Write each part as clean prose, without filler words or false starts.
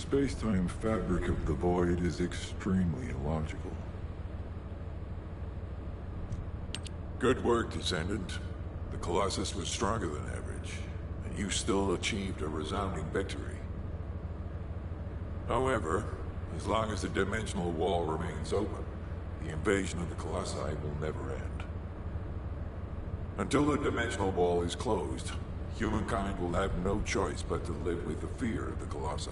space-time fabric of the void is extremely illogical. Good work, Descendant. The Colossus was stronger than average, and you still achieved a resounding victory. However, as long as the dimensional wall remains open, the invasion of the Colossi will never end. Until the dimensional wall is closed, humankind will have no choice but to live with the fear of the Colossi.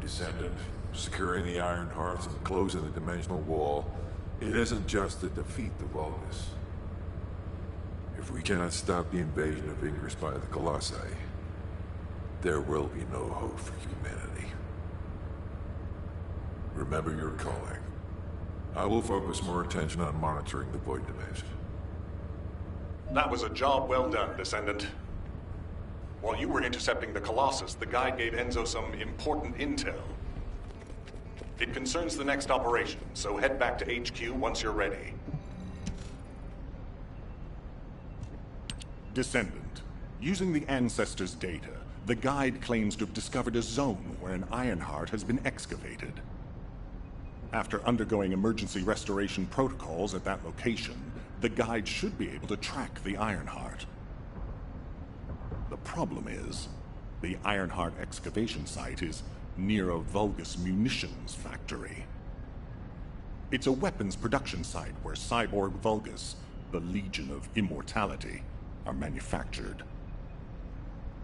Descendant, securing the Iron Hearts and closing the dimensional wall, it isn't just to defeat the Vulgus. If we cannot stop the invasion of Ingress by the Colossi, there will be no hope for humanity. Remember your calling. I will focus more attention on monitoring the Void Dimension. That was a job well done, Descendant. While you were intercepting the Colossus, the guide gave Enzo some important intel. It concerns the next operation, so head back to HQ once you're ready. Descendant, using the Ancestors' data, the guide claims to have discovered a zone where an Ironheart has been excavated. After undergoing emergency restoration protocols at that location, the guide should be able to track the Ironheart. The problem is, the Ironheart excavation site is near a Vulgus munitions factory. It's a weapons production site where cyborg Vulgus, the Legion of Immortality, are manufactured.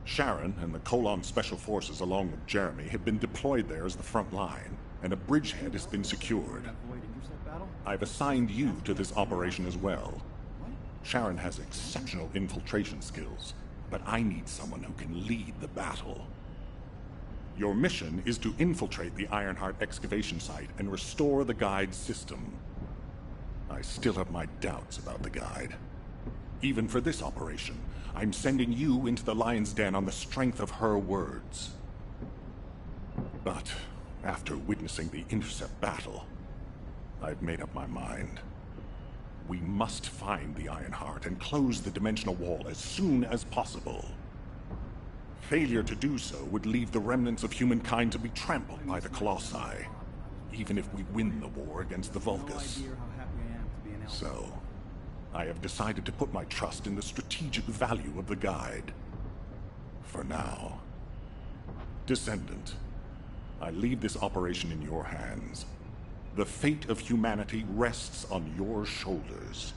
Sharon and the Colon Special Forces along with Jeremy have been deployed there as the front line, and a bridgehead has been secured. I've assigned you to this operation as well. Sharon has exceptional infiltration skills, but I need someone who can lead the battle. Your mission is to infiltrate the Ironheart excavation site and restore the guide's system. I still have my doubts about the guide. Even for this operation, I'm sending you into the Lion's Den on the strength of her words. But after witnessing the intercept battle, I've made up my mind. We must find the Ironheart and close the dimensional wall as soon as possible. Failure to do so would leave the remnants of humankind to be trampled by the Colossi, even if we win the war against the Vulgus. So, I have decided to put my trust in the strategic value of the guide. For now. Descendant, I leave this operation in your hands. The fate of humanity rests on your shoulders.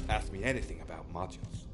Ask me anything about modules.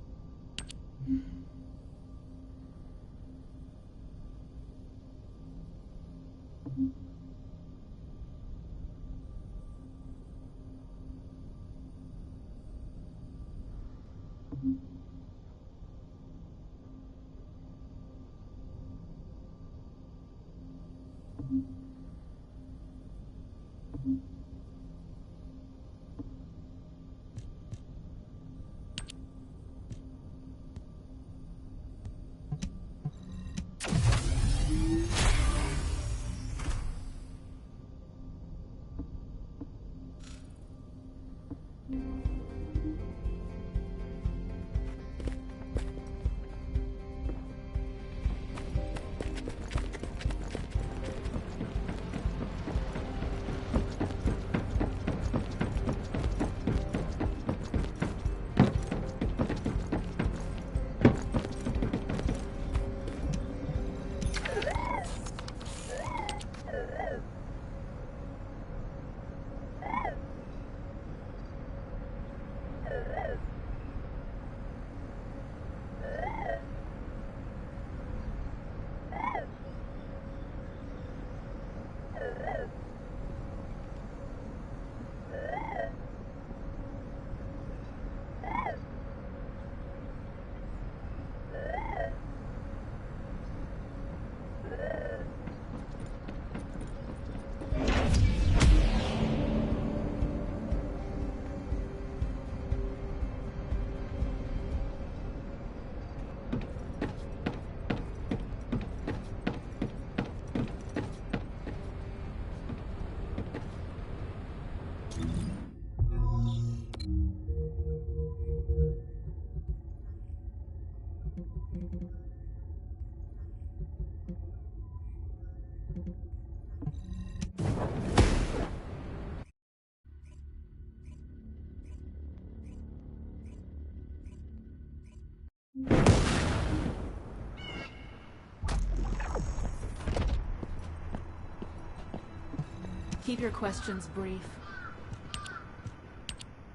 Keep your questions brief.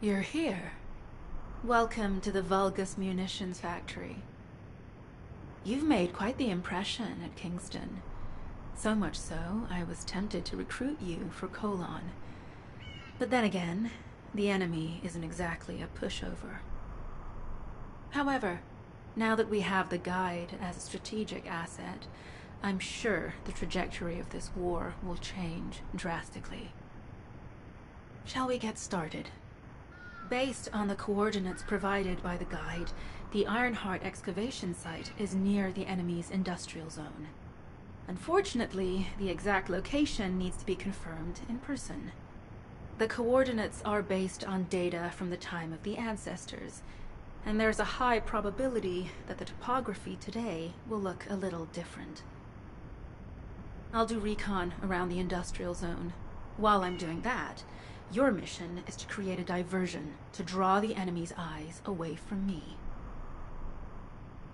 You're here. Welcome to the Vulgus Munitions Factory. You've made quite the impression at Kingston. So much so, I was tempted to recruit you for Colon. But then again, the enemy isn't exactly a pushover. However, now that we have the guide as a strategic asset, I'm sure the trajectory of this war will change drastically. Shall we get started? Based on the coordinates provided by the guide, the Ironheart excavation site is near the enemy's industrial zone. Unfortunately, the exact location needs to be confirmed in person. The coordinates are based on data from the time of the ancestors, and there's a high probability that the topography today will look a little different. I'll do recon around the industrial zone. While I'm doing that, your mission is to create a diversion to draw the enemy's eyes away from me.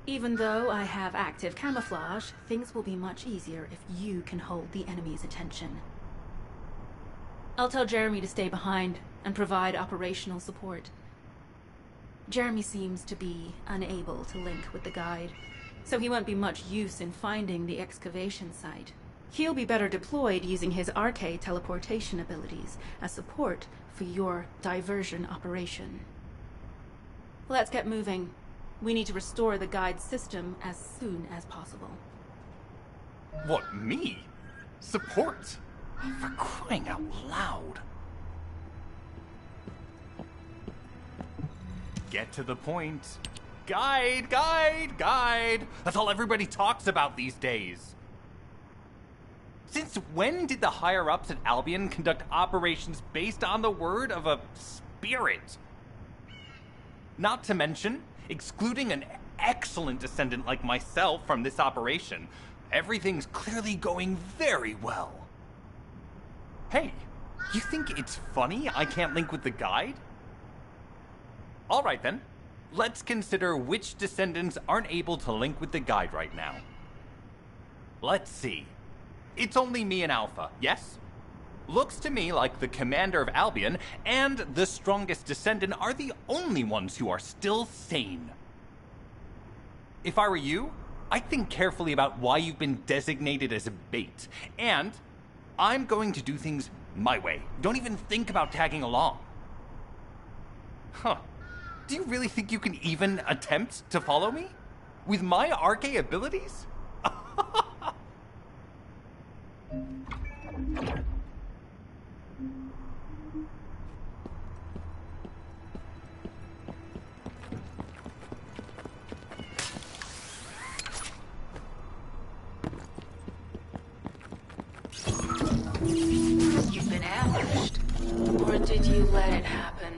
Even though I have active camouflage, things will be much easier if you can hold the enemy's attention. I'll tell Jeremy to stay behind and provide operational support. Jeremy seems to be unable to link with the guide, so he won't be much use in finding the excavation site. He'll be better deployed using his RK teleportation abilities as support for your diversion operation. Let's get moving. We need to restore the guide system as soon as possible. What, me? Support? For crying out loud. Get to the point. Guide, guide, guide. That's all everybody talks about these days. Since when did the higher-ups at Albion conduct operations based on the word of a spirit? Not to mention, excluding an excellent descendant like myself from this operation, everything's clearly going very well. Hey, you think it's funny I can't link with the guide? Alright then, let's consider which descendants aren't able to link with the guide right now. Let's see. It's only me and Alpha, yes? Looks to me like the commander of Albion and the strongest descendant are the only ones who are still sane. If I were you, I'd think carefully about why you've been designated as a bait, and I'm going to do things my way. Don't even think about tagging along. Huh. Do you really think you can even attempt to follow me? With my RK abilities? You've been ambushed. Or did you let it happen?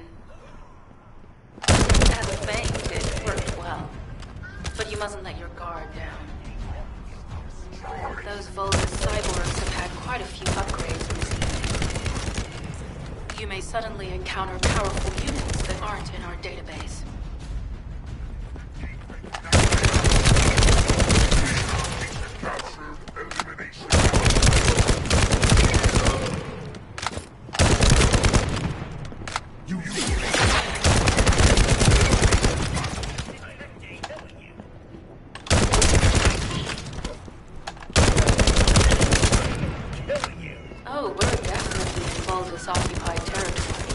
As a feint, it worked well. But you mustn't let your guard down. Those Vulgus cyborgs have had quite a few upgrades recently. You may suddenly encounter powerful units that aren't in our database. Oh, we're definitely in Vulgus-occupied territory.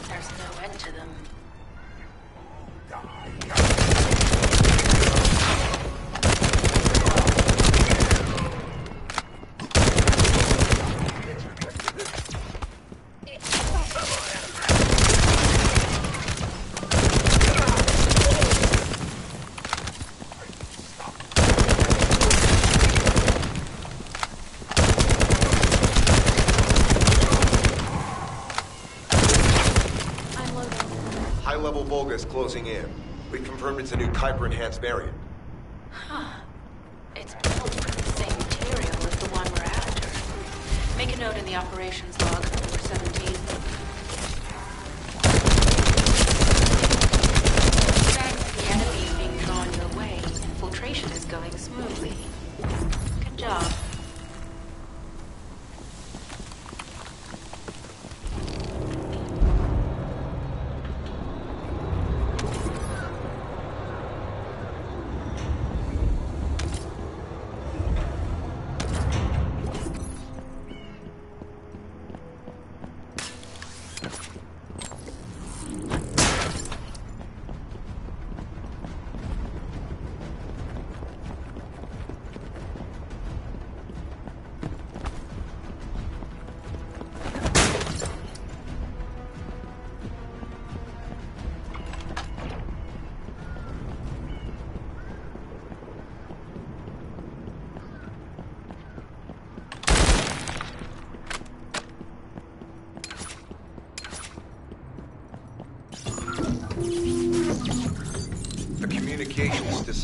There's no end to them. High-level Vulgus closing in. We confirmed it's a new Kuiper-enhanced variant. Huh. It's built from the same material as the one we're after. Make a note in the operations log, number 17. Thanks to the enemy being drawn your way, infiltration is going smoothly. Good job.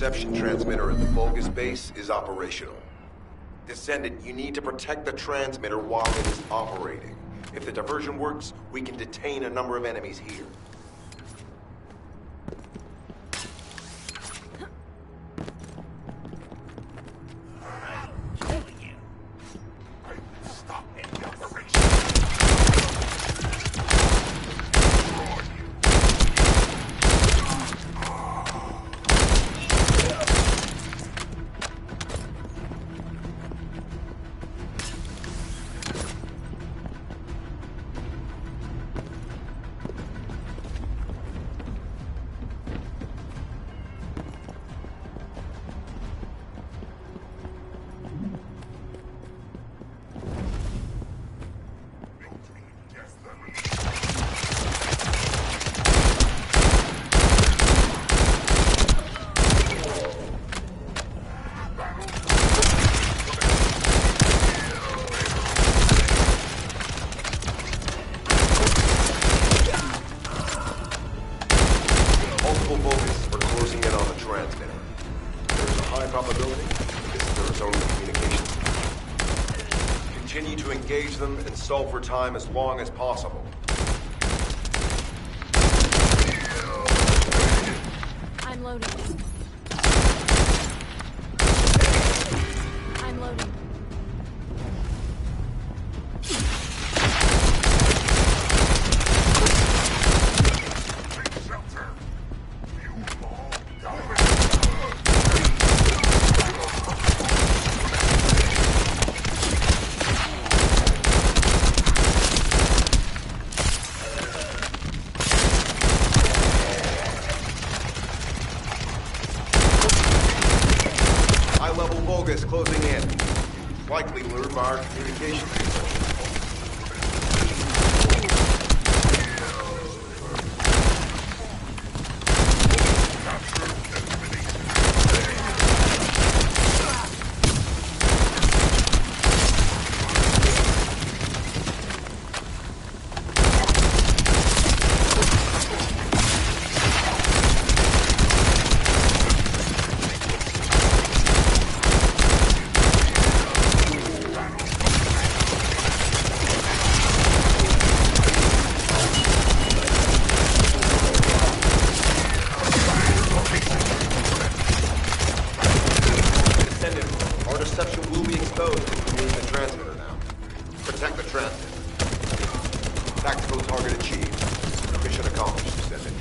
reception transmitter at the Vulgus base is operational. Descendant, you need to protect the transmitter while it is operating. If the diversion works, we can detain a number of enemies here. Continue to engage them and solve for time as long as possible. I'm loading. I'm loading. High-level Vulgus closing in. Likely lured by our communication system. Our deception will be exposed if we use the transmitter now. Protect the transmitter. Tactical target achieved. Mission accomplished, Descendant.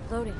Loading.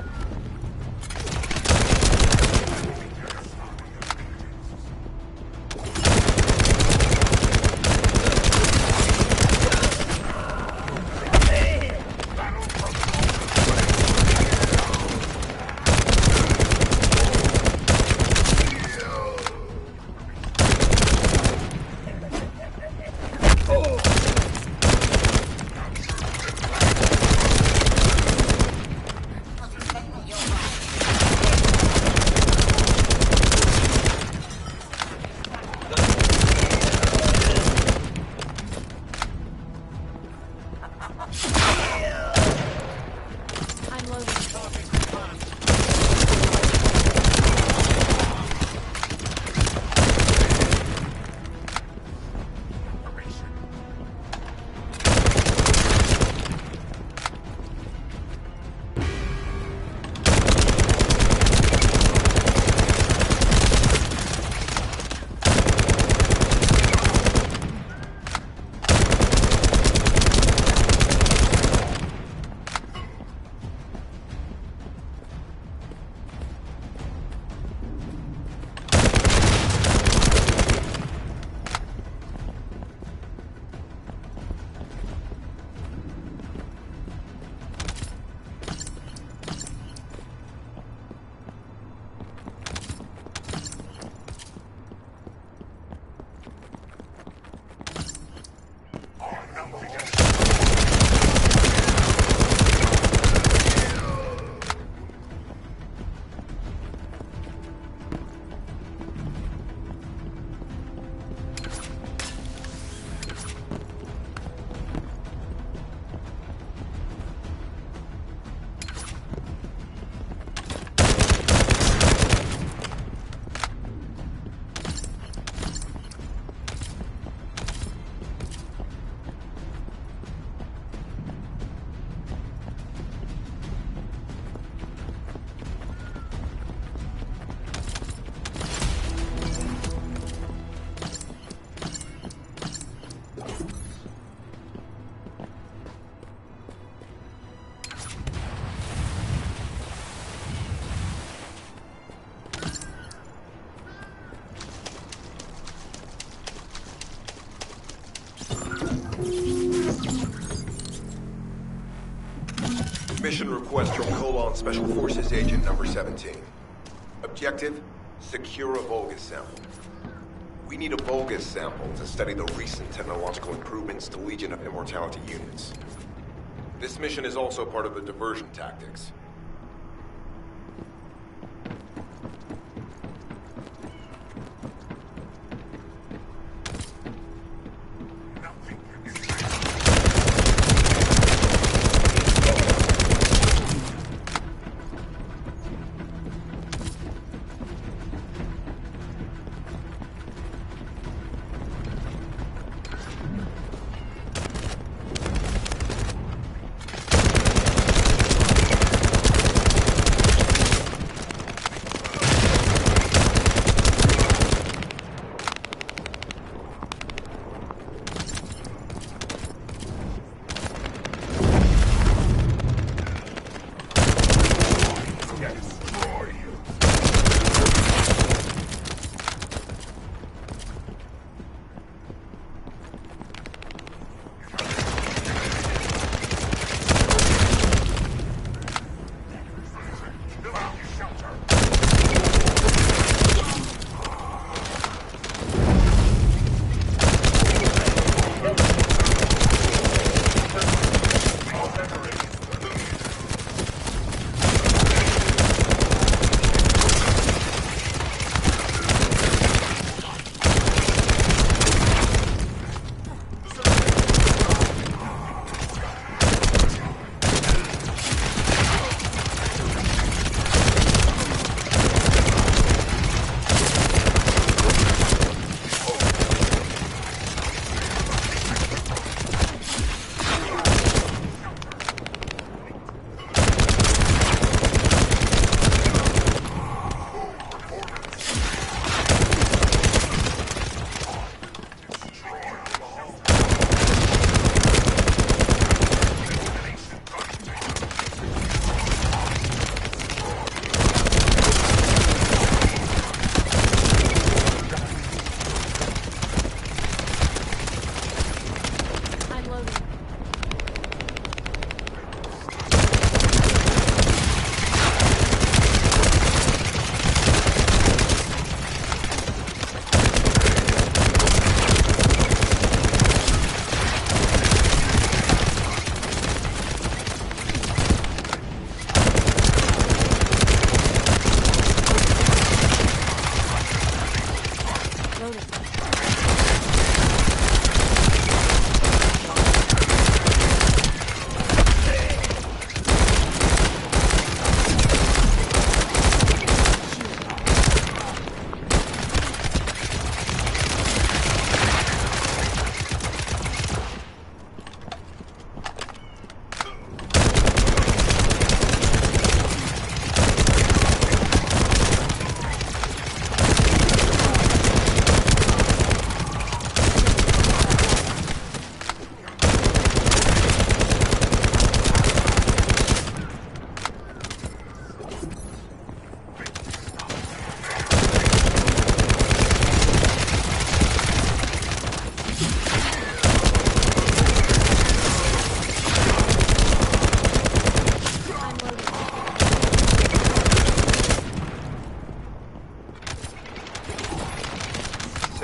Mission request from Colon Special Forces Agent number 17. Objective, secure a Vulgus sample. We need a Vulgus sample to study the recent technological improvements to Legion of Immortality units. This mission is also part of the diversion tactics.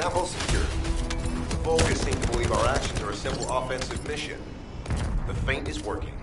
Sample secure. The Vulgus seem to believe our actions are a simple offensive mission. The feint is working.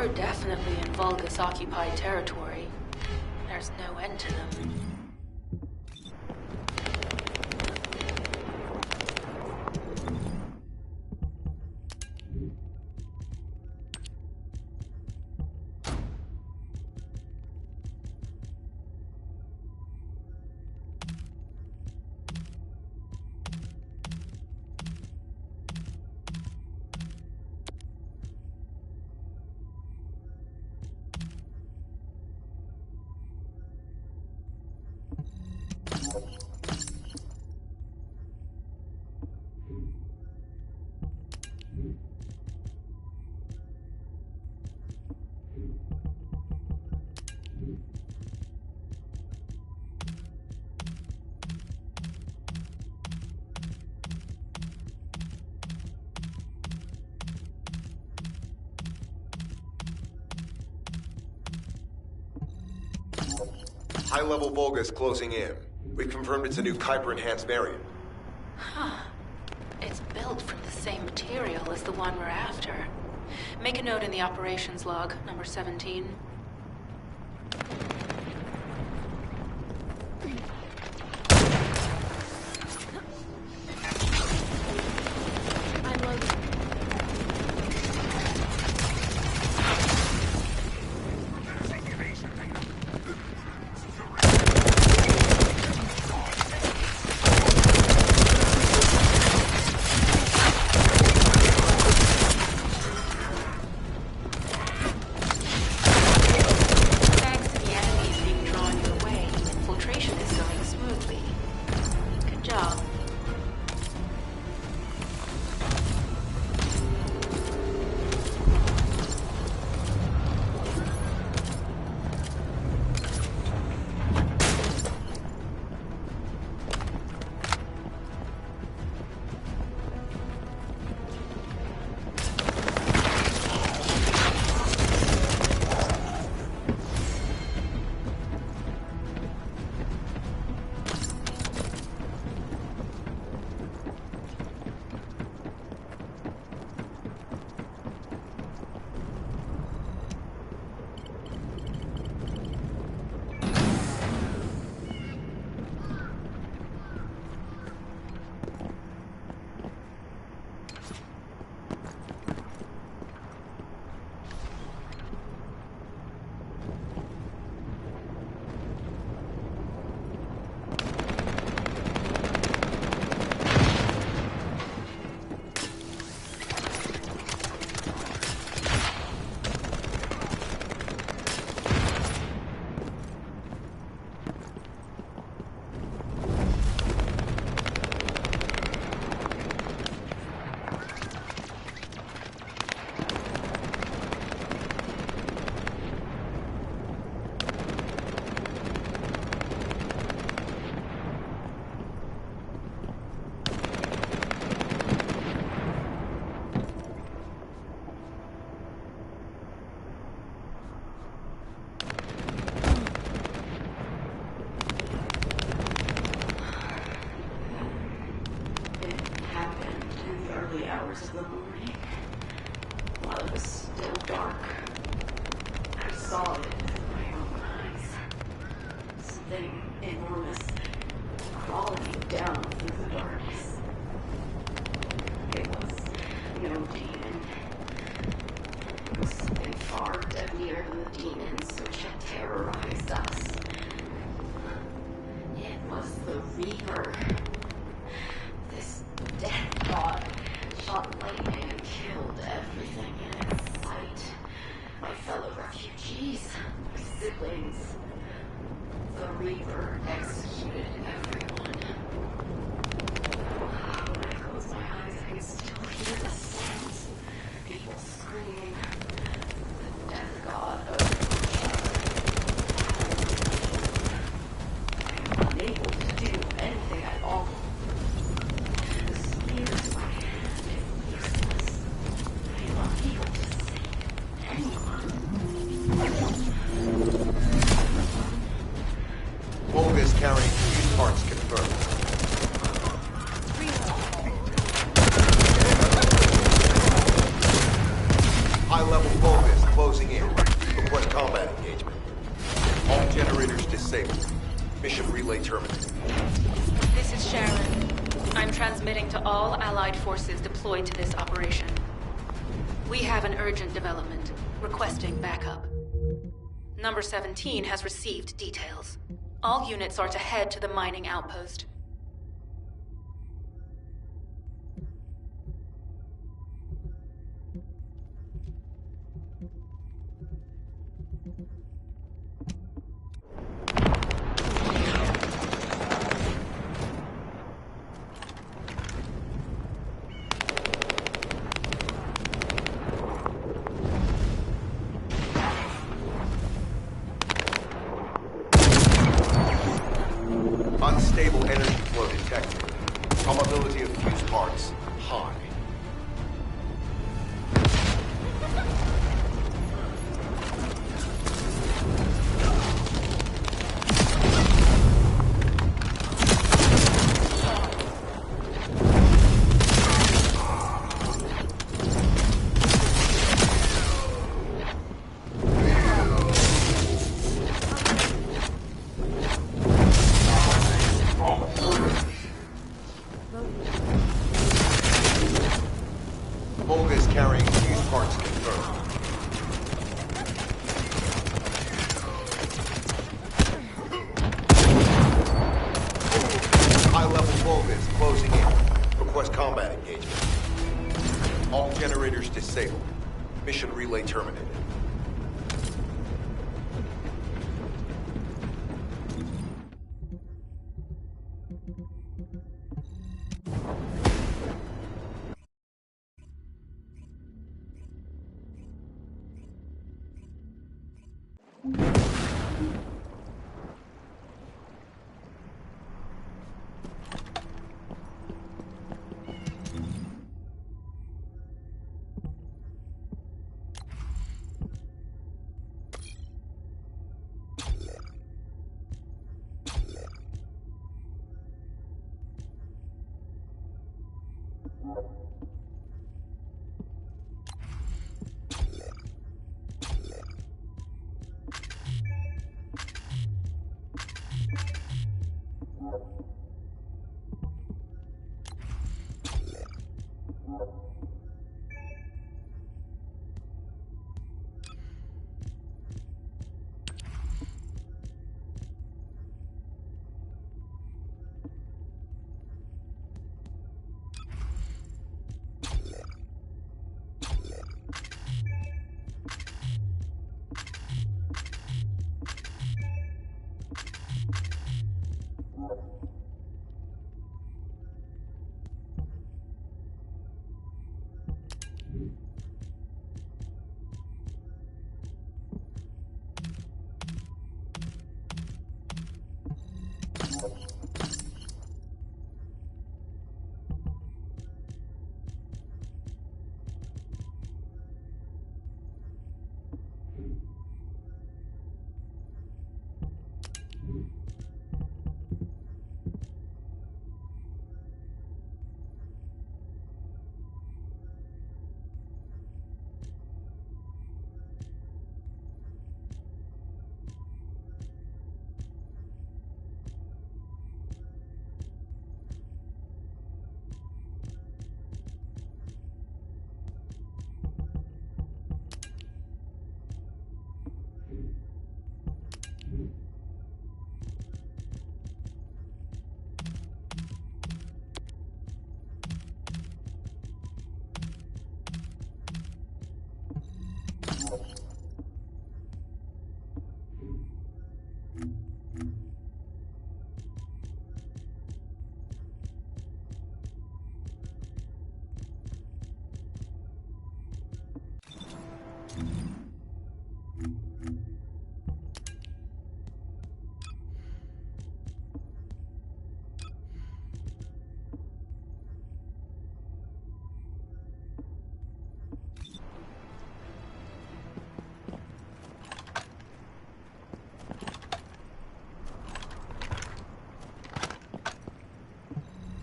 You're definitely in Vulgus-occupied territory. There's no end to them. High-level Vulgus closing in. We've confirmed it's a new Kuiper-enhanced variant. Huh. It's built from the same material as the one we're after. Make a note in the operations log, number 17. transmitting to all Allied forces deployed to this operation. We have an urgent development, requesting backup. Number 17 has received details. All units are to head to the mining outpost. Unstable energy flow detected. Probability of fused parts high. Volga is carrying fused parts confirmed. High-level Volga is closing in. Request combat engagement. All generators disabled. Mission relay terminated.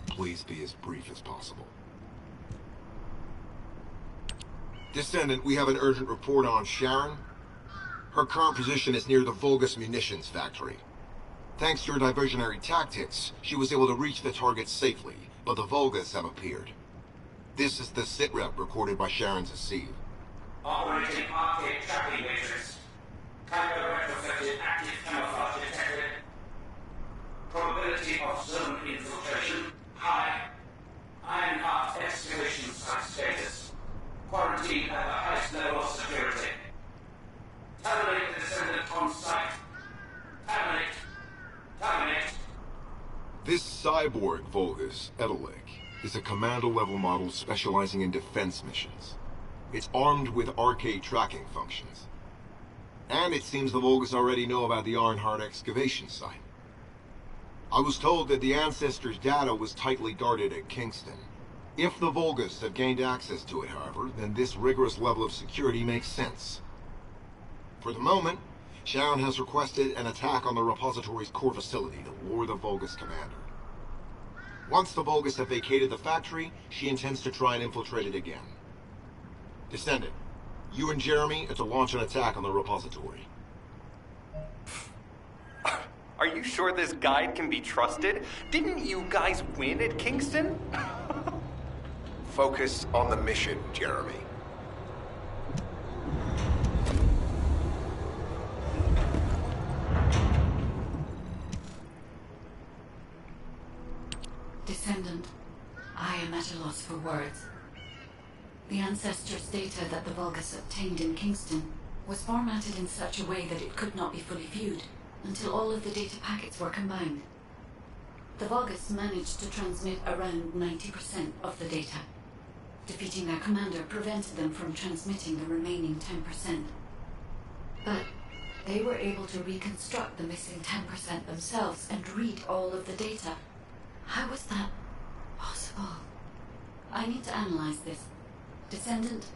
Please be as brief as possible. Descendant, we have an urgent report on Sharon. Her current position is near the Vulgus munitions factory. Thanks to your diversionary tactics, she was able to reach the target safely, but the Vulgus have appeared. This is the sitrep recorded by Sharon's Asiv. Operating arcade tracking matrix. Type of retrofitted active camouflage detected. Probability of zone infiltration high. Ironheart excavation site status. Quarantine at the highest level of security. Terminate the descendant on site. Terminate. Terminate. This cyborg Vulgus, Edelek, is a commando-level model specializing in defense missions. It's armed with arcade tracking functions. And it seems the Vulgus already know about the Ironheart excavation site. I was told that the Ancestors' data was tightly guarded at Kingston. If the Vulgus have gained access to it, however, then this rigorous level of security makes sense. For the moment, Sharon has requested an attack on the repository's core facility to lure the Vulgus commander. Once the Vulgus have vacated the factory, she intends to try and infiltrate it again. Descendant, you and Jeremy are to launch an attack on the repository. Are you sure this guide can be trusted? Didn't you guys win at Kingston? Focus on the mission, Jeremy. Descendant, I am at a loss for words. The Ancestors' data that the Vulgus obtained in Kingston was formatted in such a way that it could not be fully viewed until all of the data packets were combined. The Vulgus managed to transmit around 90% of the data. Defeating their commander prevented them from transmitting the remaining 10%. But they were able to reconstruct the missing 10% themselves and read all of the data. How was that possible? I need to analyze this. Descendant,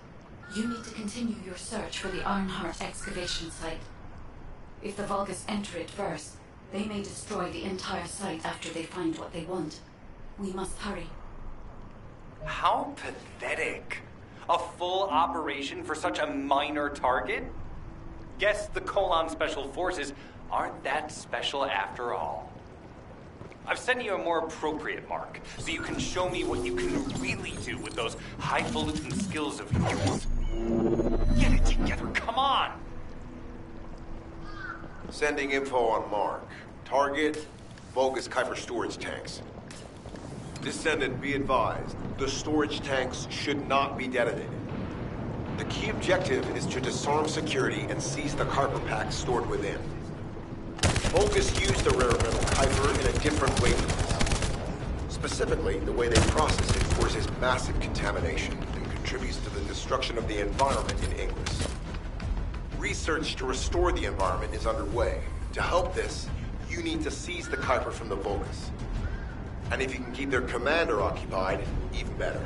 you need to continue your search for the Ironheart excavation site. If the Vulgus enter it first, they may destroy the entire site after they find what they want. We must hurry. How pathetic. A full operation for such a minor target? Guess the Colon Special Forces aren't that special after all. I've sent you a more appropriate mark, so you can show me what you can really do with those highfalutin skills of yours. Get it together, come on! Sending info on Mark. Target, Vulgus Kuiper storage tanks. Descendant, be advised. The storage tanks should not be detonated. The key objective is to disarm security and seize the Kuiper packs stored within. Vulgus used the rare metal Kuiper in a different way from this. Specifically, the way they process it causes massive contamination and contributes to the destruction of the environment in Ingress. Research to restore the environment is underway. To help this, you need to seize the Kuiper from the Vulgus. And if you can keep their commander occupied, even better.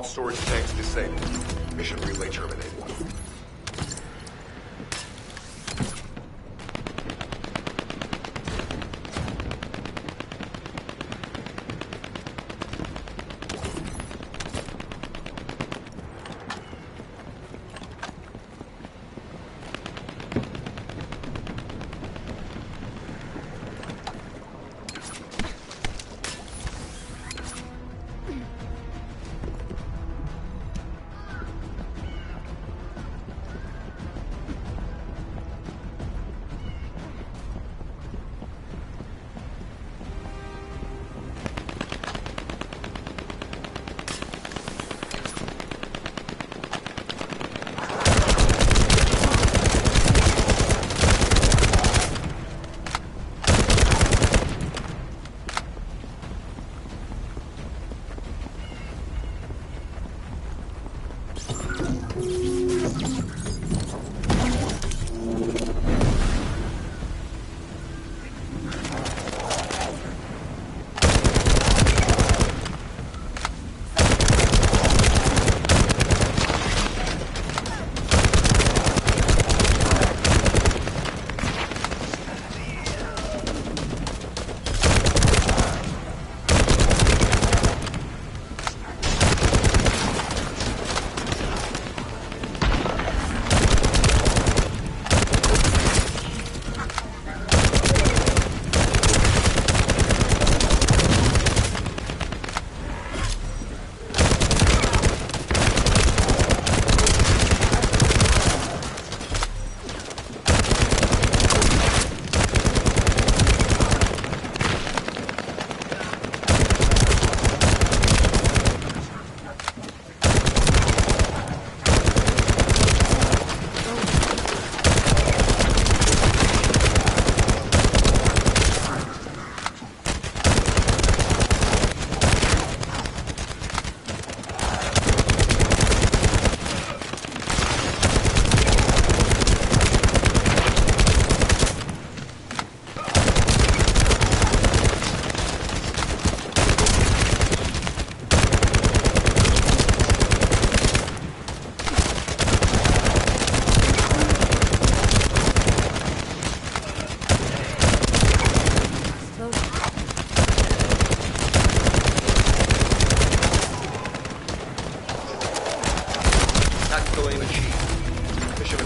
All storage tanks disabled. Mission relay terminated.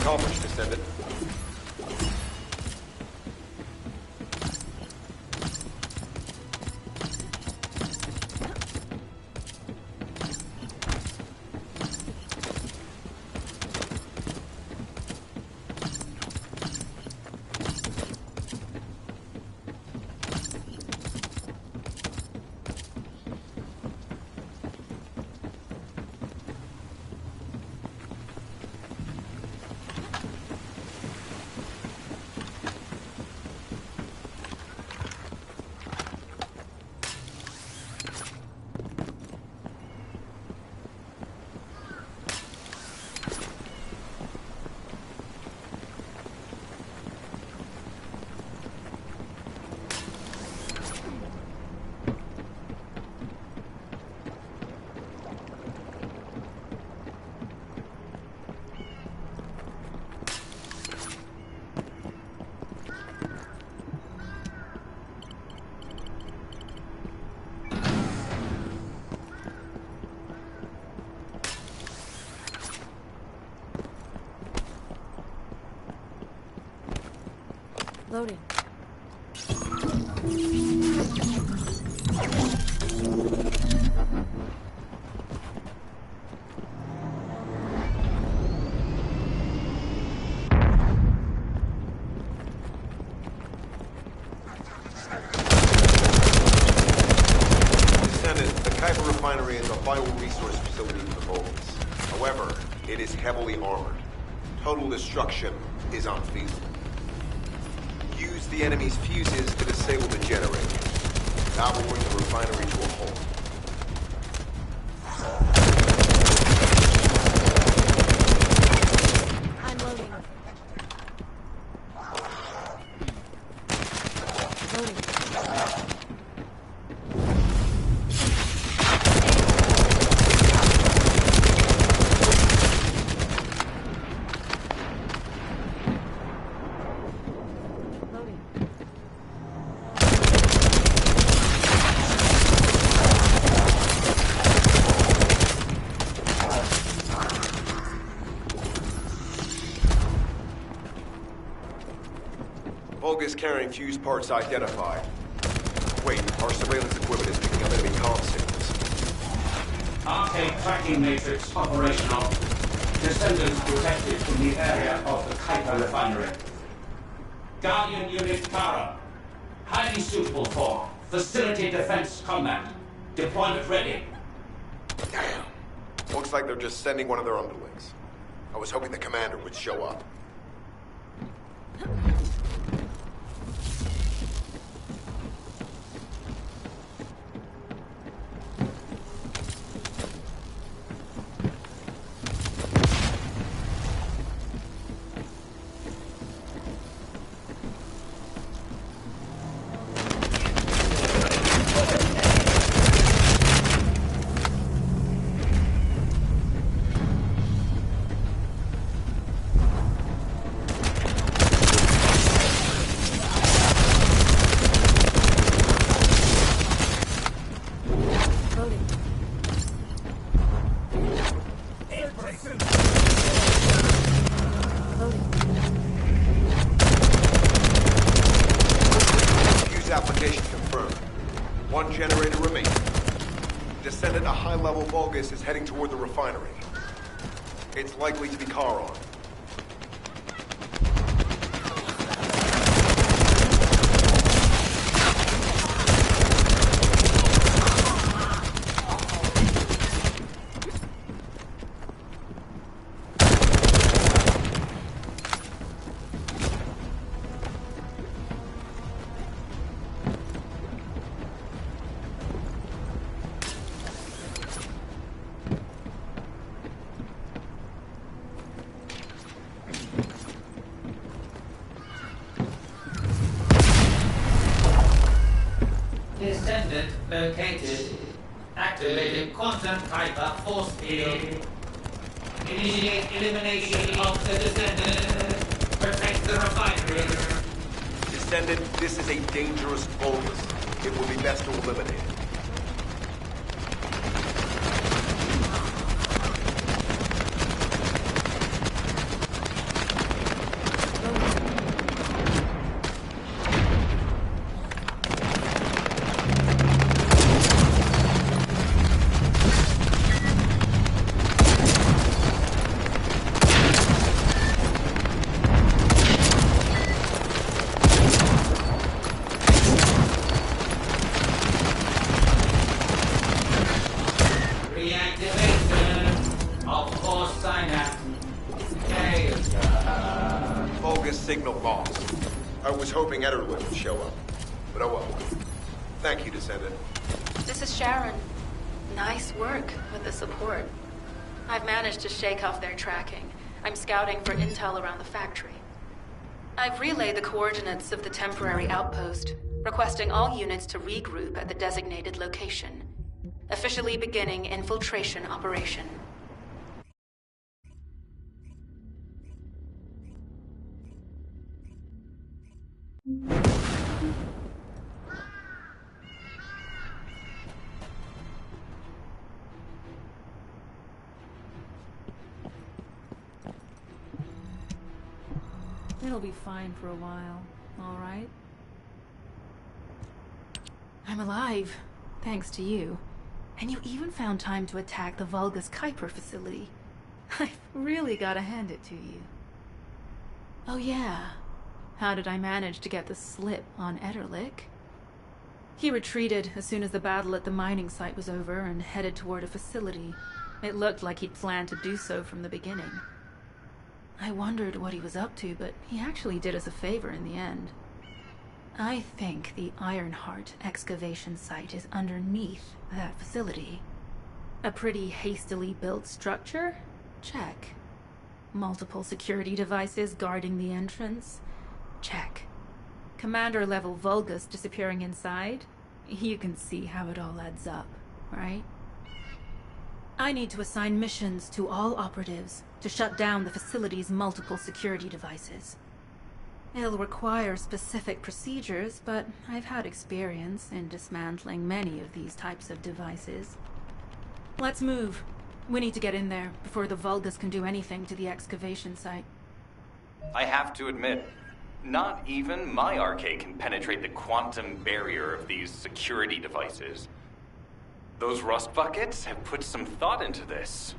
Accomplished, Descendant. Loading. Refinery is a vital resource facility for Vulcans. However, it is heavily armored. Total destruction is unfeasible. Use the enemy's fuses to disable the generator. That will bring the refinery to a halt. I'm loading. Loading. Vulgus-carrying fuse parts identified. Wait, our surveillance equipment is picking up enemy comm signals. Arcade tracking matrix operational. Descendants detected from the area of the Kuiper refinery. Guardian Unit Tara. Highly suitable for Facility Defense Combat. Deployment ready. Damn. Looks like they're just sending one of their underlings. I was hoping the commander would show up. Application confirmed. One generator remaining. Descendant, a high-level Vulgus is heading toward the refinery. It's likely to be Charon. Descendant located. Activated quantum Kuiper force field. Initiate elimination of the Descendant. Protect the refinery. Descendant, this is a dangerous Vulgus. It will be best to eliminate it. Signal lost. I was hoping Ederlin would show up, but oh well. Thank you, Descendant. This is Sharon. Nice work with the support. I've managed to shake off their tracking. I'm scouting for intel around the factory. I've relayed the coordinates of the temporary outpost, requesting all units to regroup at the designated location. Officially beginning infiltration operation. It'll be fine for a while, all right? I'm alive, thanks to you. And you even found time to attack the Vulgus Kuiper facility. I've really gotta hand it to you. Oh yeah, how did I manage to get the slip on Ederlich? He retreated as soon as the battle at the mining site was over and headed toward a facility. It looked like he'd planned to do so from the beginning. I wondered what he was up to, but he actually did us a favor in the end. I think the Ironheart excavation site is underneath that facility. A pretty hastily built structure? Check. Multiple security devices guarding the entrance? Check. Commander-level Vulgus disappearing inside? You can see how it all adds up, right? I need to assign missions to all operatives to shut down the facility's multiple security devices. It'll require specific procedures, but I've had experience in dismantling many of these types of devices. Let's move. We need to get in there before the Vulgus can do anything to the excavation site. I have to admit, Not even my arcade can penetrate the quantum barrier of these security devices. Those rust buckets have put some thought into this.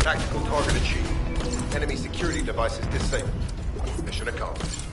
Tactical target achieved. Enemy security devices disabled. Mission accomplished.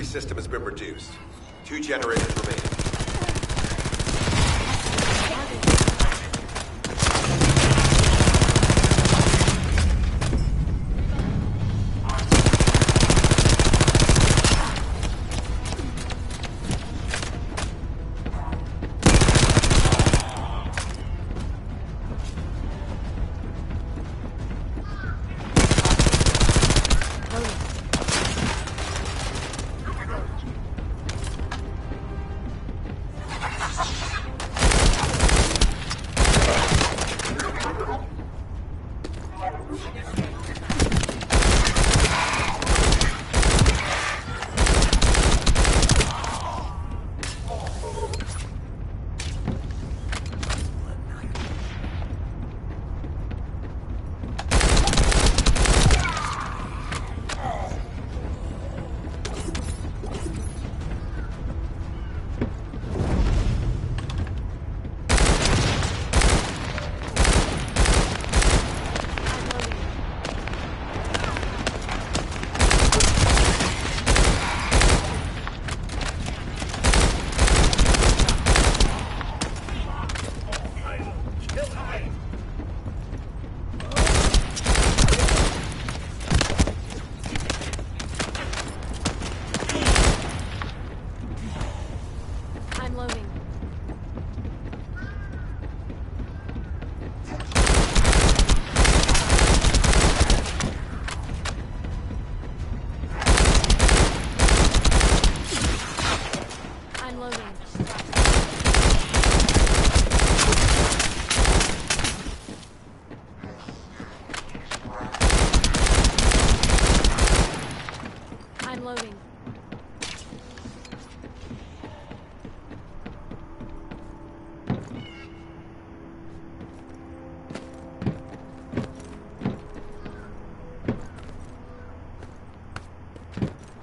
security system has been reduced. 2 generators remaining.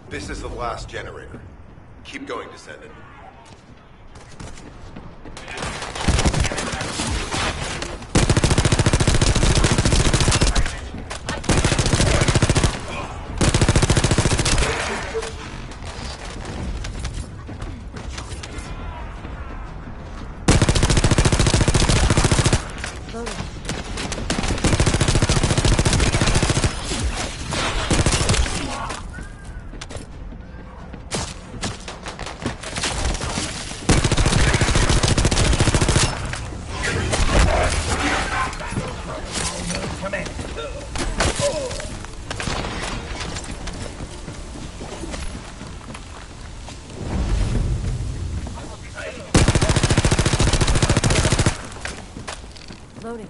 This is the last generator. Keep going, Descendant. Loading.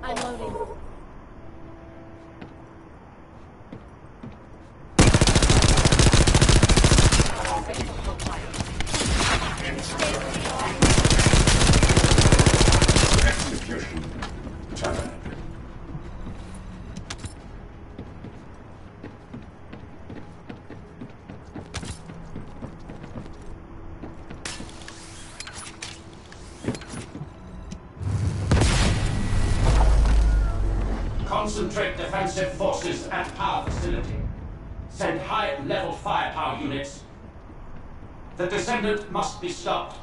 I'm loading. Execution. Terminated. Concentrate defensive forces at our facility. Send high-level firepower units. The Descendant must be stopped.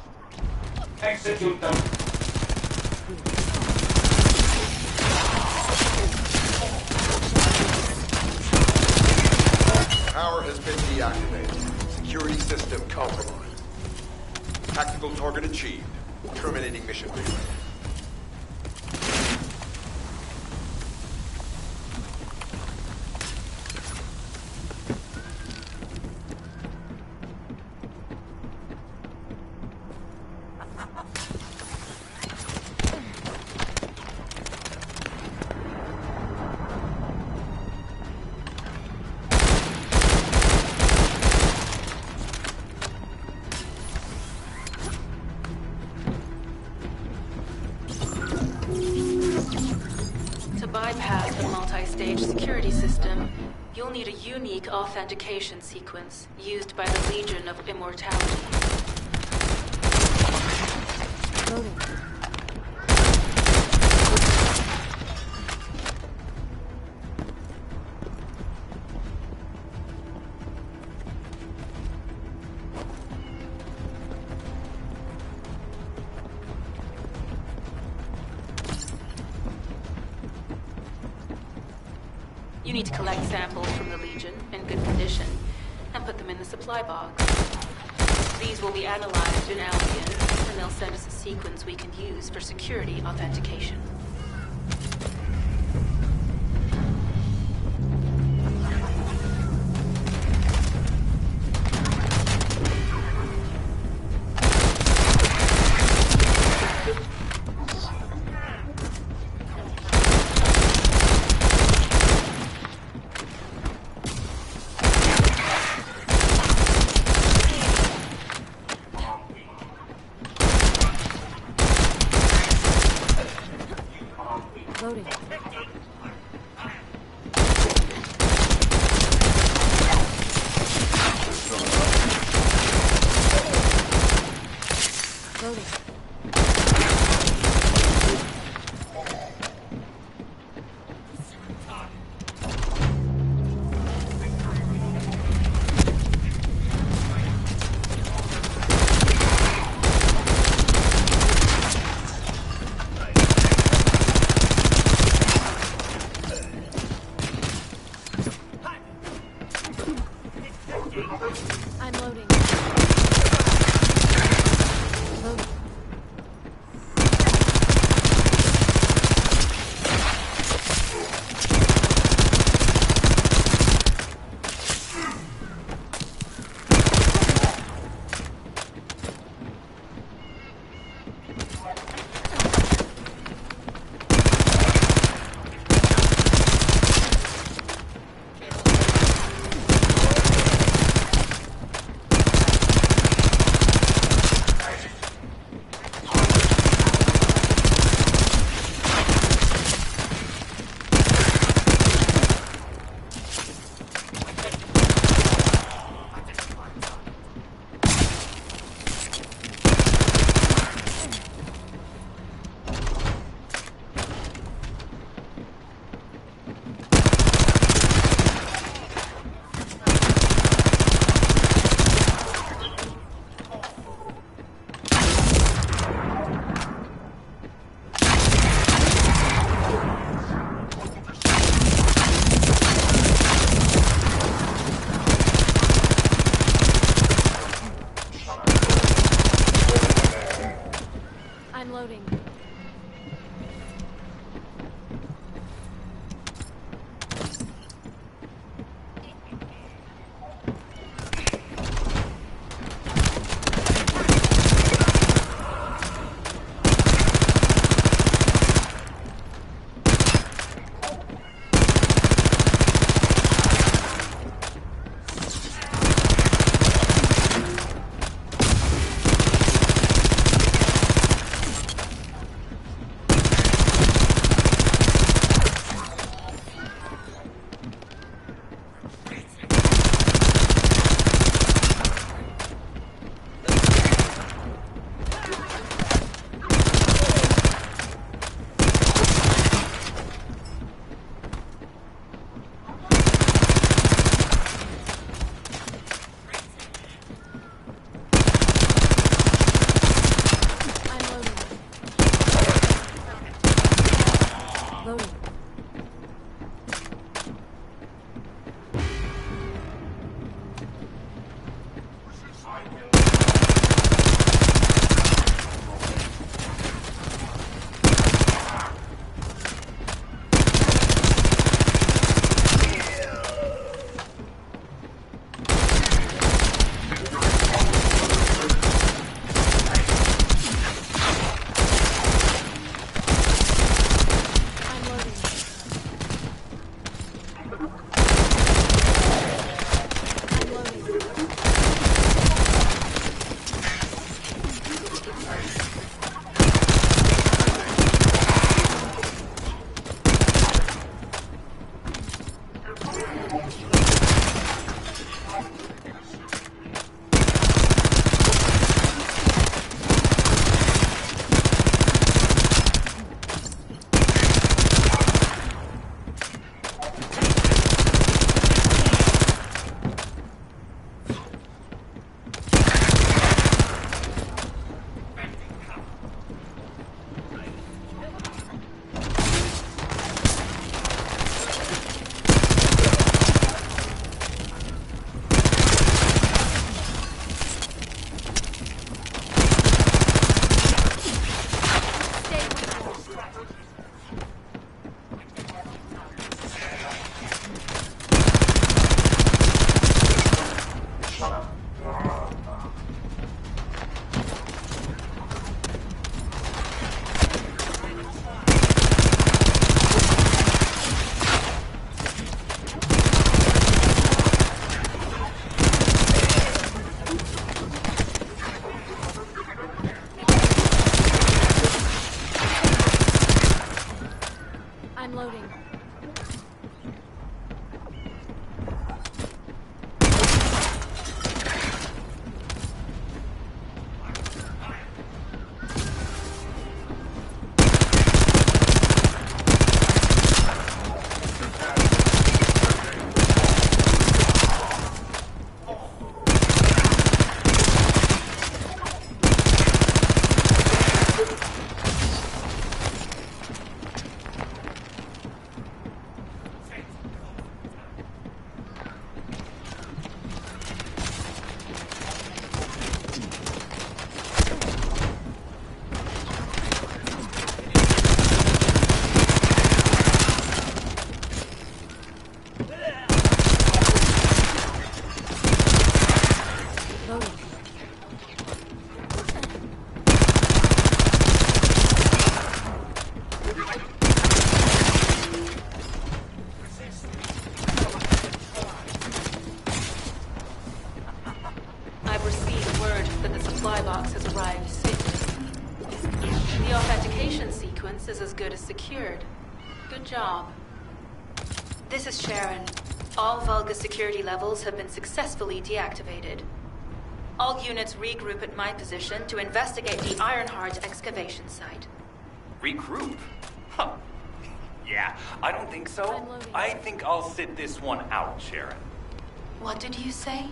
Execute them. Power has been deactivated. Security system compromised. Tactical target achieved. Terminating mission relay. Bypass the multi-stage security system, you'll need a unique authentication sequence used by the Legion of Immortality. You need to collect samples from the Legion in good condition and put them in the supply box. These will be analyzed in Albion, and they'll send us a sequence we can use for security authentication. Loading. Loading. I'm loading. Loading. I'm loading. Loading. defense is as good as secured. Good job. This is Sharon. All Vulgus security levels have been successfully deactivated. All units regroup at my position to investigate the Ironheart excavation site. Regroup? Huh. Yeah, I don't think so. I think I'll sit this one out, Sharon. What did you say?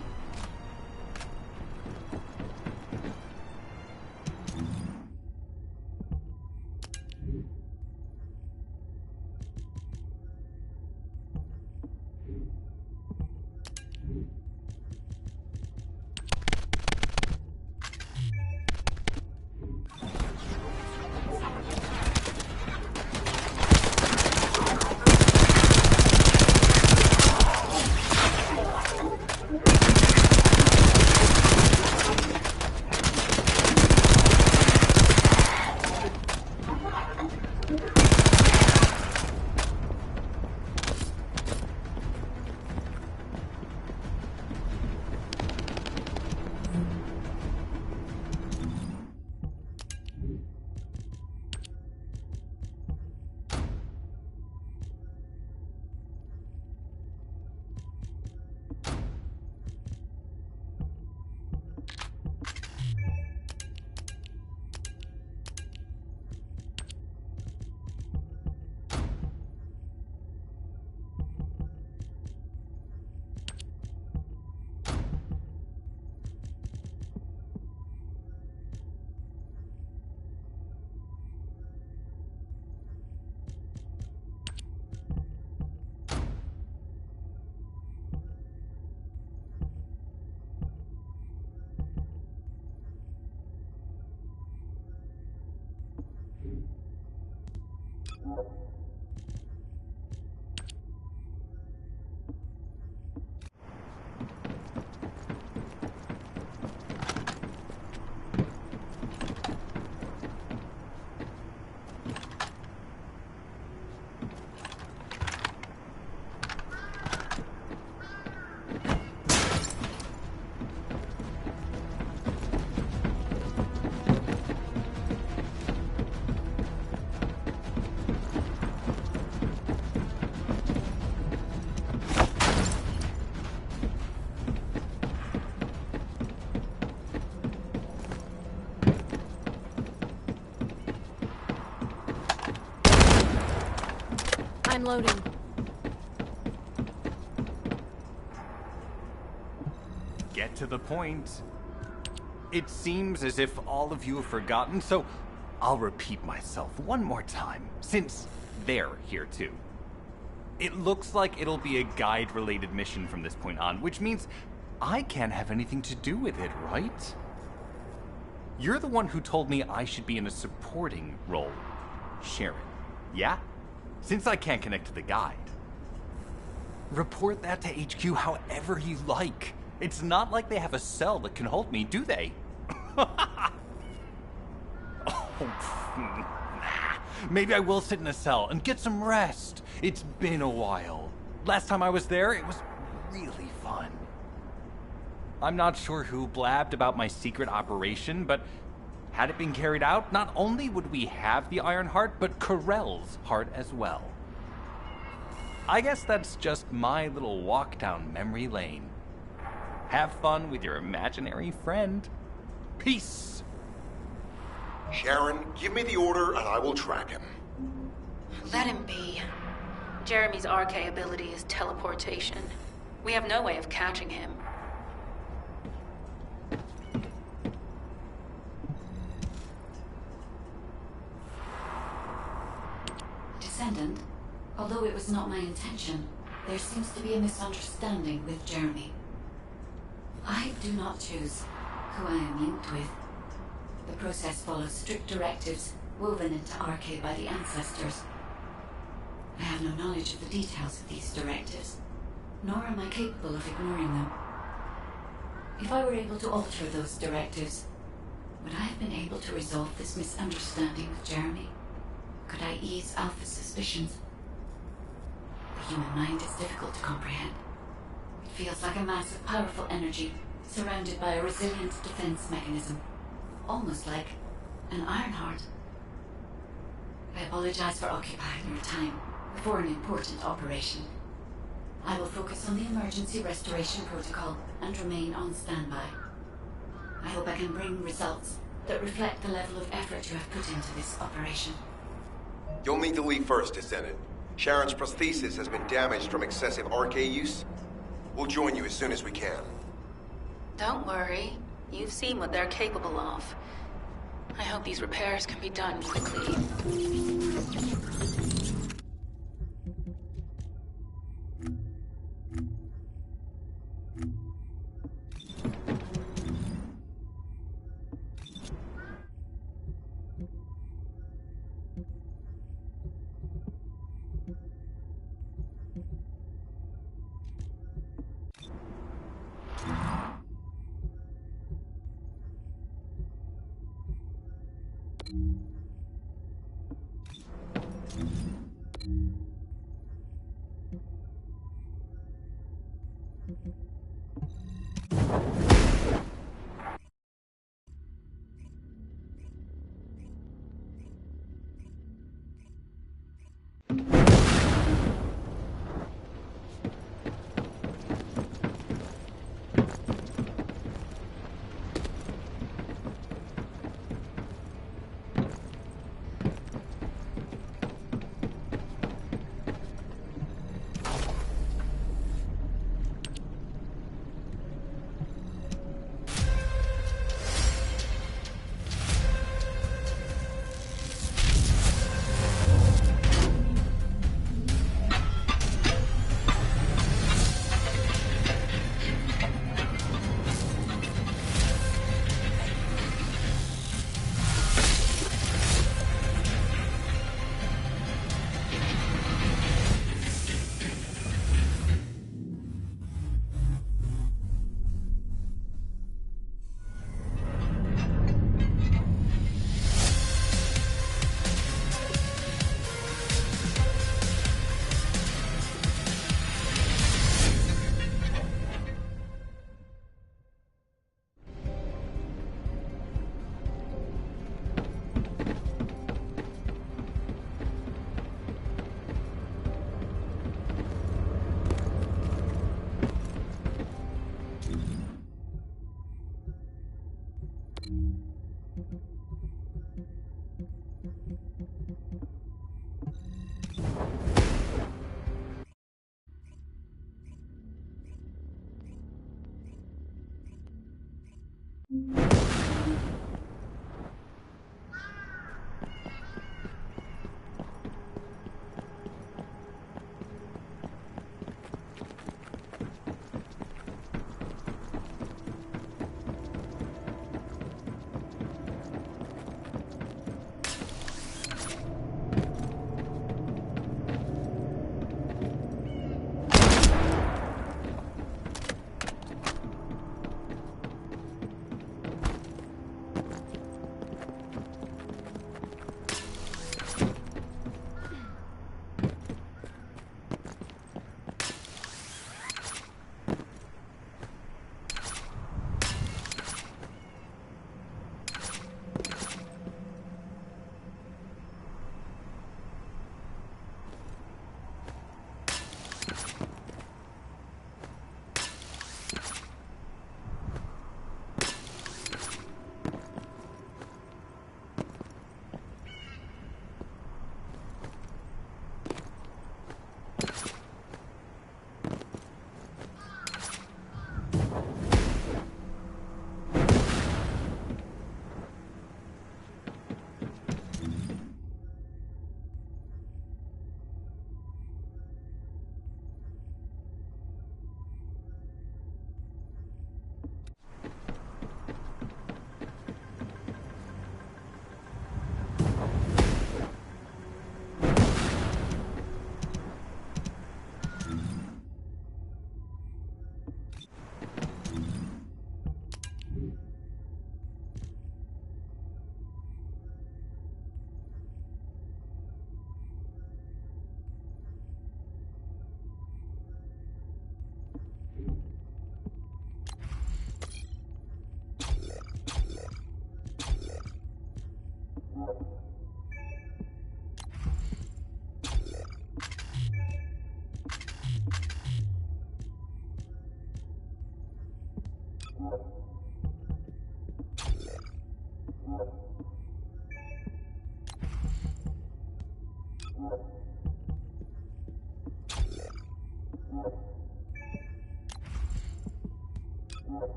I'm loading. Get to the point. It seems as if all of you have forgotten, so I'll repeat myself one more time, since they're here too. It looks like it'll be a guide-related mission from this point on, which means I can't have anything to do with it, right? You're the one who told me I should be in a supporting role, Sharon. Yeah? Since I can't connect to the guide. Report that to HQ however you like. It's not like they have a cell that can hold me, do they? Maybe I will sit in a cell and get some rest. It's been a while. Last time I was there, it was really fun. I'm not sure who blabbed about my secret operation, but had it been carried out, not only would we have the Iron Heart, but Corell's heart as well. I guess that's just my little walk down memory lane. Have fun with your imaginary friend. Peace! Sharon, give me the order and I will track him. Let him be. Jeremy's RK ability is teleportation. We have no way of catching him. Descendant, although it was not my intention, there seems to be a misunderstanding with Jeremy. I do not choose who I am linked with. The process follows strict directives woven into RK by the ancestors. I have no knowledge of the details of these directives, nor am I capable of ignoring them. If I were able to alter those directives, would I have been able to resolve this misunderstanding with Jeremy? Could I ease Alpha's suspicions? The human mind is difficult to comprehend. It feels like a mass of powerful energy surrounded by a resilient defense mechanism, almost like an Ironheart. I apologize for occupying your time before an important operation. I will focus on the emergency restoration protocol and remain on standby. I hope I can bring results that reflect the level of effort you have put into this operation. You'll need to leave first, Descendant. Sharon's prosthesis has been damaged from excessive RK use. We'll join you as soon as we can. Don't worry. You've seen what they're capable of. I hope these repairs can be done quickly.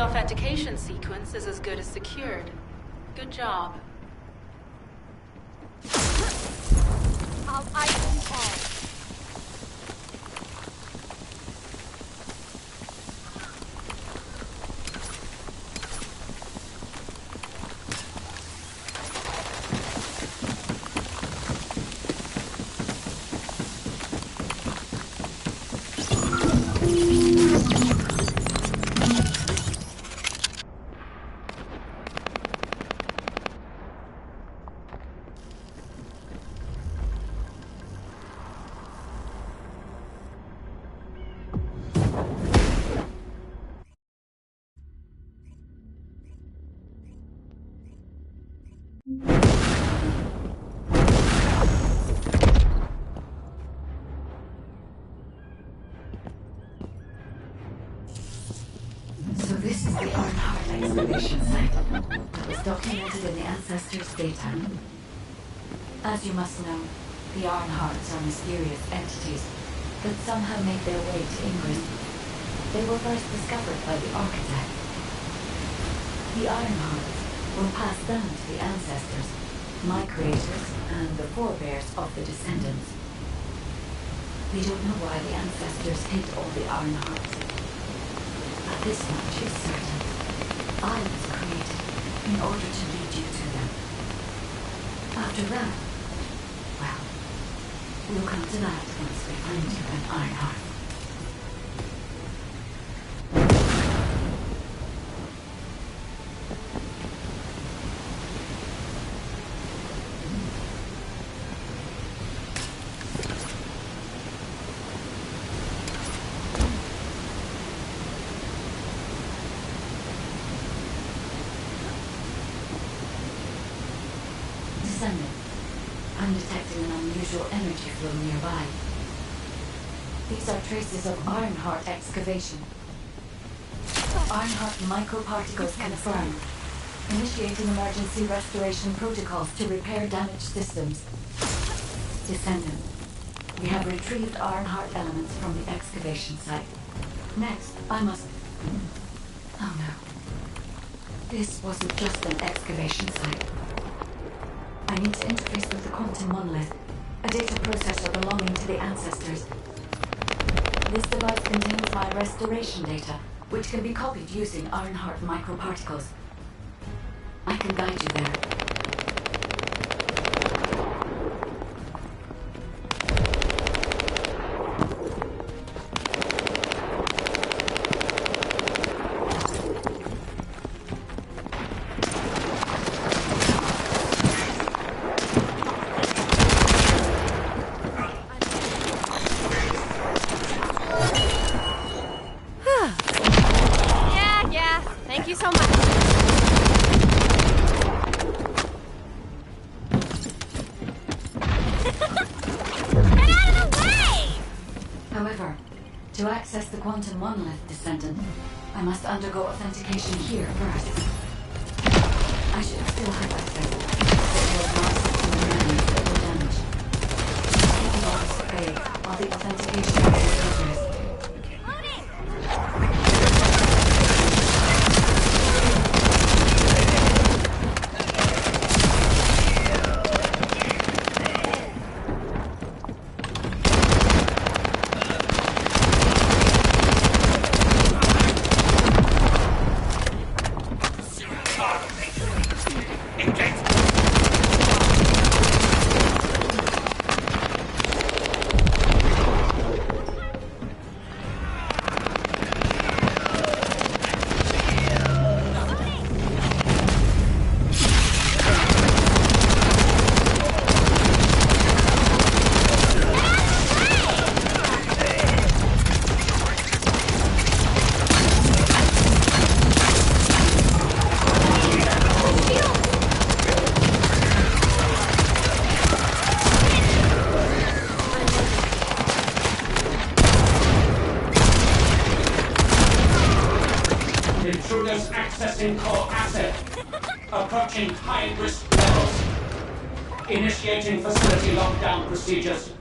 Authentication sequence is as good as secured. Good job. I'll ice you all. So this is the Arnhart excavation site. It was documented in the Ancestors' data. As you must know, the Arnharts are mysterious entities that somehow made their way to England. They were first discovered by the architect. The Arnharts were passed down to the Ancestors, my creators, and the forebears of the descendants. We don't know why the Ancestors hid all the Arnharts. But this much is certain. I was created in order to lead you to them. After that, well, we'll come to that once we find you an Arnhart. I'm detecting an unusual energy flow nearby. These are traces of Arnhart excavation. Arnhart microparticles confirmed. Initiating emergency restoration protocols to repair damaged systems. Descendant, we have retrieved Arnhart elements from the excavation site. Next, I must... Oh no. This wasn't just an excavation site. I need to interface with the quantum monolith, a data processor belonging to the ancestors. This device contains my restoration data, which can be copied using Ironheart microparticles. I can guide you there. Yeah, thank you so much. Get out of the way! However, to access the quantum monolith, Descendant, I must undergo authentication here first. I should still have access, but will not system remains little damage. Keep the box vague while the authentication process. Intruders accessing core asset. Approaching high-risk levels. Initiating facility lockdown procedures.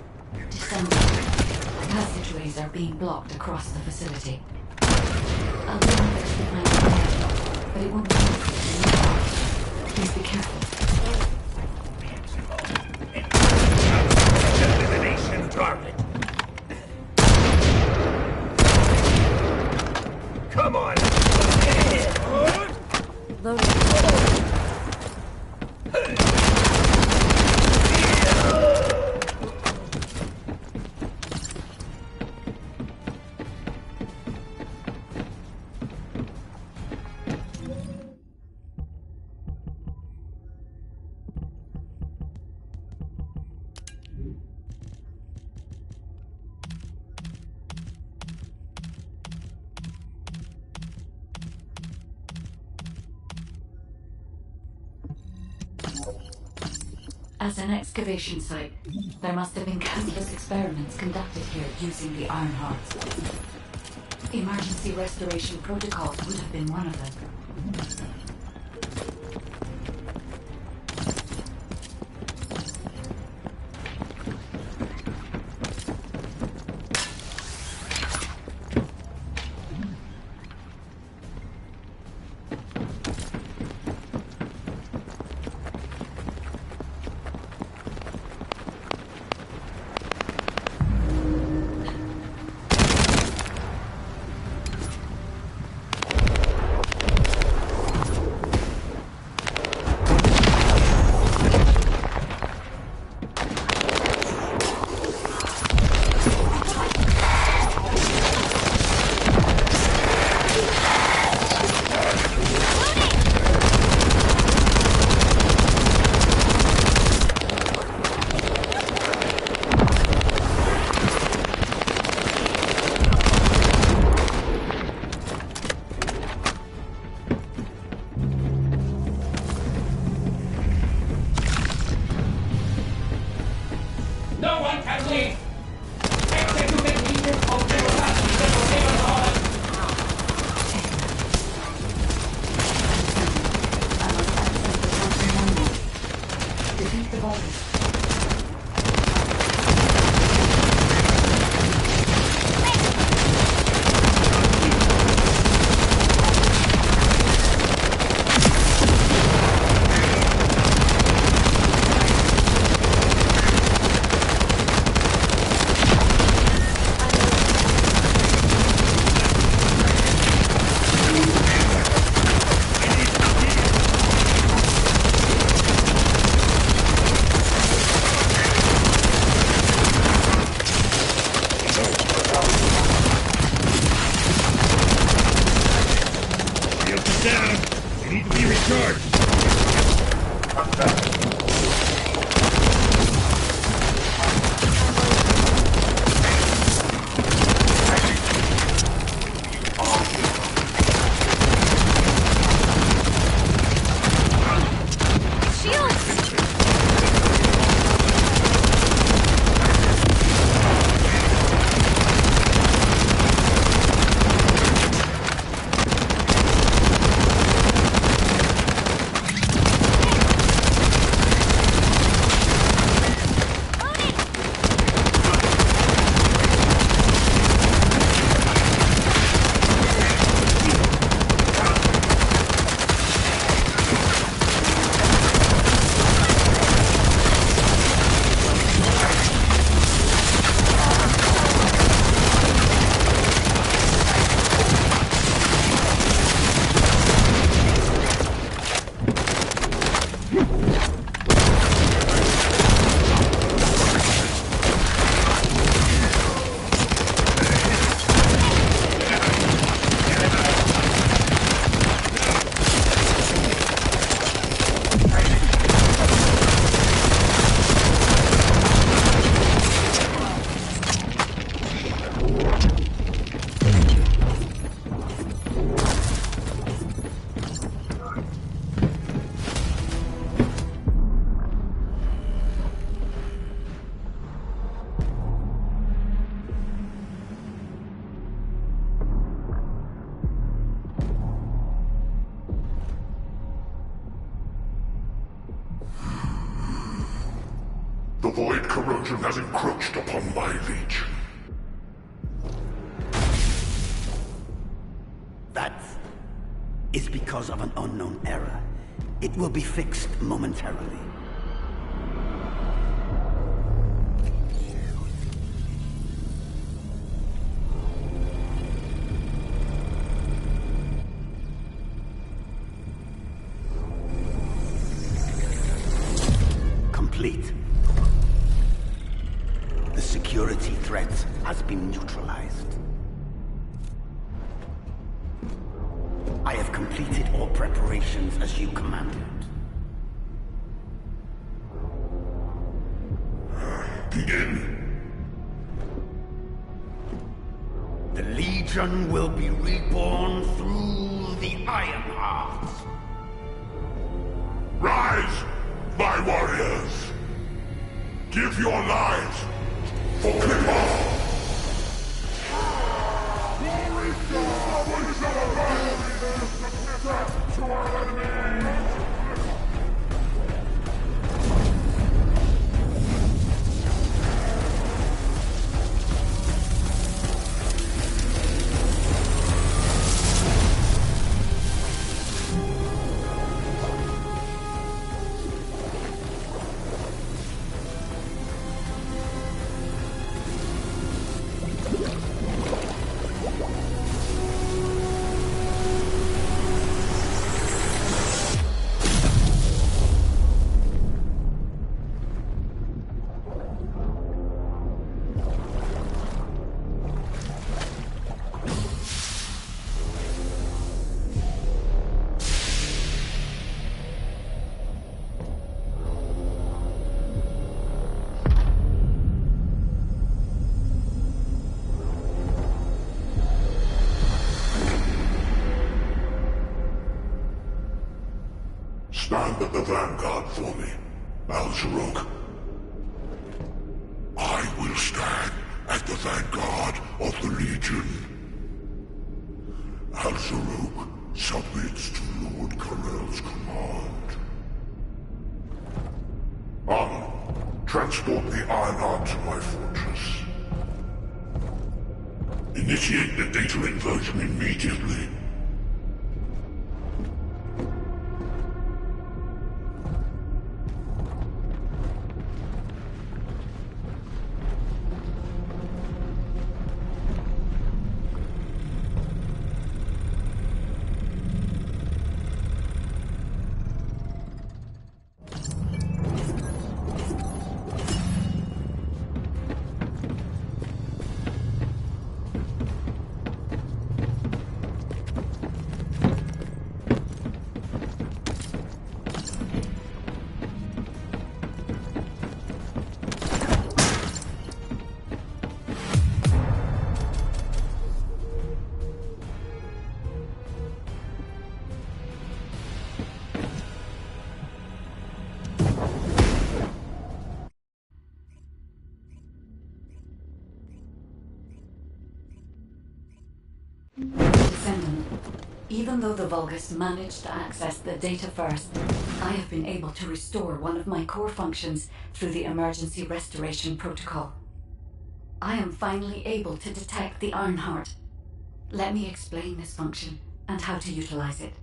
Descendant. Passageways are being blocked across the facility. I'll do my best to find a way, but it won't be easy. Please be careful. Elimination target. Come on. Loading. As an excavation site, there must have been countless experiments conducted here using the Ironhearts. Emergency restoration protocols would have been one of them. Shields down! They need to be recharged! The void corrosion has encroached upon my legion. That is because of an unknown error. It will be fixed momentarily. Complete. The security threat has been neutralized. I have completed all preparations as you commanded. Begin. The Legion will be reborn through the Ironheart. Rise, my warriors! Give your lives for Clipper! To our enemy! Stand at the vanguard for me, Al-Zarok. I will stand at the vanguard of the Legion. Al-Zarok submits to Lord Karel's command. Transport the Ironheart to my fortress. Initiate the data inversion immediately. Even though the Vulgus managed to access the data first, I have been able to restore one of my core functions through the emergency restoration protocol. I am finally able to detect the Ironheart. Let me explain this function and how to utilize it.